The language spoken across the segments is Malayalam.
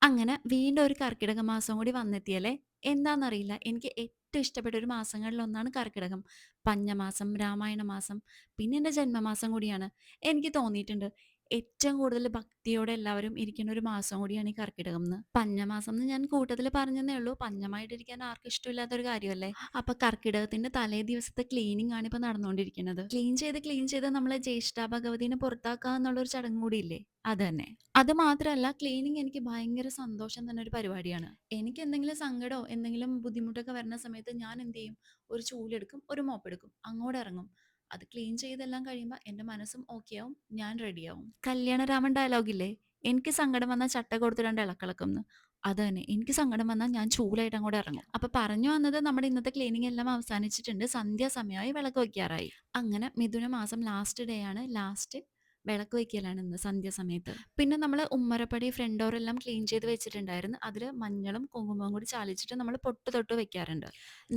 അങ്ങനെ വീണ്ടും ഒരു കർക്കിടക മാസം കൂടി വന്നെത്തിയല്ലേ. എന്താന്നറിയില്ല. എനിക്ക് ഏറ്റവും ഇഷ്ടപ്പെട്ട ഒരു മാസങ്ങളിലൊന്നാണ് കർക്കിടകം. പഞ്ഞമാസം, രാമായണ മാസം, പിന്നെ എൻ്റെ ജന്മമാസം കൂടിയാണ്. എനിക്ക് തോന്നിയിട്ടുണ്ട് ഏറ്റവും കൂടുതൽ ഭക്തിയോടെ എല്ലാവരും ഇരിക്കുന്ന ഒരു മാസം കൂടിയാണ് ഈ കർക്കിടകംന്ന്. പഞ്ഞമാസം എന്ന് ഞാൻ കൂട്ടത്തിൽ പറഞ്ഞെന്നേ ഉള്ളൂ. പഞ്ഞമായിട്ടിരിക്കാൻ ആർക്കും ഇഷ്ടമില്ലാത്തൊരു കാര്യമല്ലേ. അപ്പൊ കർക്കിടകത്തിന്റെ തലേ ദിവസത്തെ ക്ലീനിങ് ആണ് ഇപ്പൊ നടന്നുകൊണ്ടിരിക്കുന്നത്. ക്ലീൻ ചെയ്ത് നമ്മളെ ജ്യേഷ്ഠ ഭഗവതിനെ പുറത്താക്കുക എന്നുള്ളൊരു ചടങ്ങ് കൂടിയില്ലേ? അതന്നെ. അത് മാത്രല്ല ക്ലീനിങ് എനിക്ക് ഭയങ്കര സന്തോഷം തന്ന ഒരു പരിപാടിയാണ്. എനിക്ക് എന്തെങ്കിലും സങ്കടമോ, എന്തെങ്കിലും ബുദ്ധിമുട്ടൊക്കെ വരുന്ന സമയത്ത് ഞാൻ എന്ത് ചെയ്യും, ഒരു ചൂലെടുക്കും, ഒരു മോപ്പെടുക്കും, അങ്ങോട്ടിറങ്ങും. അത് ക്ലീൻ ചെയ്തെല്ലാം കഴിയുമ്പോ എന്റെ മനസ്സും ഓക്കെ ആവും, ഞാൻ റെഡിയാവും. കല്യാണരാമൻ ഡയലോഗില്ലേ, എനിക്ക് സങ്കടം വന്നാൽ ചട്ട കൊടുത്ത് രണ്ട് ഇളക്കിളക്കുംന്ന്. അത് തന്നെ. എനിക്ക് സങ്കടം വന്നാൽ ഞാൻ ചൂലായിട്ട് അങ്ങോട്ട് ഇറങ്ങും. അപ്പൊ പറഞ്ഞു വന്നത് നമ്മുടെ ഇന്നത്തെ ക്ലീനിങ് എല്ലാം അവസാനിച്ചിട്ടുണ്ട്. സന്ധ്യാസമയമായി, വിളക്ക് വയ്ക്കാറായി. അങ്ങനെ മിഥുന മാസം ലാസ്റ്റ് ഡേ ആണ്. ലാസ്റ്റ് വിളക്ക് വയ്ക്കലാണ് ഇന്ന് സന്ധ്യാസമയത്ത്. പിന്നെ നമ്മള് ഉമ്മറപ്പടി ഫ്രണ്ട് ഡോറെല്ലാം ക്ലീൻ ചെയ്ത് വെച്ചിട്ടുണ്ടായിരുന്നു. അതില് മഞ്ഞളും കുങ്കുമവും കൂടി ചാലിച്ചിട്ട് നമ്മൾ പൊട്ട് തൊട്ട് വെക്കാറുണ്ട്.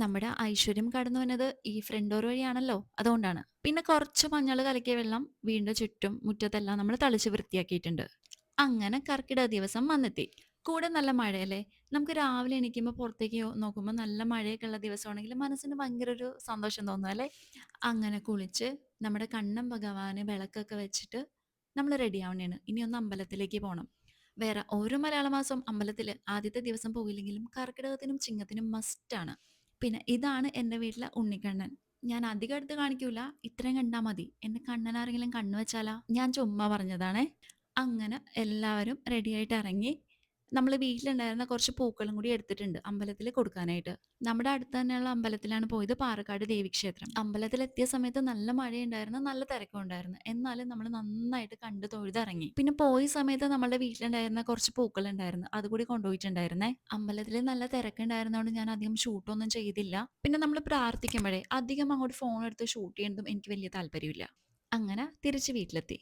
നമ്മുടെ ഐശ്വര്യം കടന്നു വന്നത് ഈ ഫ്രണ്ട് ഡോർ വഴിയാണല്ലോ, അതുകൊണ്ടാണ്. പിന്നെ കുറച്ച് മഞ്ഞൾ കലക്കിയ വെള്ളം വീടിന്റെ ചുറ്റും മുറ്റത്തെല്ലാം നമ്മൾ തളിച്ച് വൃത്തിയാക്കിയിട്ടുണ്ട്. അങ്ങനെ കർക്കിടക ദിവസം വന്നെത്തി. കൂടെ നല്ല മഴയല്ലേ. നമുക്ക് രാവിലെ എണീക്കുമ്പോൾ പുറത്തേക്ക് നോക്കുമ്പോൾ നല്ല മഴയൊക്കെ ഉള്ള ദിവസമാണെങ്കിൽ മനസ്സിന് ഭയങ്കര ഒരു സന്തോഷം തോന്നും അല്ലേ. അങ്ങനെ കുളിച്ച് നമ്മുടെ കണ്ണൻ ഭഗവാന് വിളക്കൊക്കെ വെച്ചിട്ട് നമ്മൾ റെഡി ആവണേണ്. ഇനി ഒന്ന് അമ്പലത്തിലേക്ക് പോണം. വേറെ ഓരോ മലയാള മാസം അമ്പലത്തിൽ ആദ്യത്തെ ദിവസം പോയില്ലെങ്കിലും കർക്കിടകത്തിനും ചിങ്ങത്തിനും മസ്റ്റാണ്. പിന്നെ ഇതാണ് എൻ്റെ വീട്ടിലെ ഉണ്ണിക്കണ്ണൻ. ഞാൻ അധികം അടുത്ത് കാണിക്കൂല, ഇത്രയും കണ്ടാ മതി. എന്റെ കണ്ണൻ ആരെങ്കിലും കണ്ണു വെച്ചാലാ, ഞാൻ ചുമ്മാ പറഞ്ഞതാണേ. അങ്ങനെ എല്ലാവരും റെഡിയായിട്ട് ഇറങ്ങി. നമ്മൾ വീട്ടിലുണ്ടായിരുന്ന കുറച്ച് പൂക്കളും കൂടി എടുത്തിട്ടുണ്ട് അമ്പലത്തിൽ കൊടുക്കാനായിട്ട്. നമ്മുടെ അടുത്ത് തന്നെയുള്ള അമ്പലത്തിലാണ് പോയത്, പാറക്കാട് ദേവീക്ഷേത്രം. അമ്പലത്തിലെത്തിയ സമയത്ത് നല്ല മഴയുണ്ടായിരുന്നു, നല്ല തിരക്കും ഉണ്ടായിരുന്നു. എന്നാലും നമ്മൾ നന്നായിട്ട് കണ്ടു തൊഴുതിറങ്ങി. പിന്നെ പോയ സമയത്ത് നമ്മുടെ വീട്ടിലുണ്ടായിരുന്ന കുറച്ച് പൂക്കൾ ഉണ്ടായിരുന്നു, അതുകൂടി കൊണ്ടുപോയിട്ടുണ്ടായിരുന്നേ. അമ്പലത്തിൽ നല്ല തിരക്കുണ്ടായിരുന്നതുകൊണ്ട് ഞാൻ അധികം ഷൂട്ടൊന്നും ചെയ്തില്ല. പിന്നെ നമ്മൾ പ്രാർത്ഥിക്കുമ്പോഴേ അധികം അങ്ങോട്ട് ഫോൺ എടുത്ത് ഷൂട്ട് ചെയ്യുന്നതും എനിക്ക് വലിയ താല്പര്യമില്ല. അങ്ങനെ തിരിച്ച് വീട്ടിലെത്തി.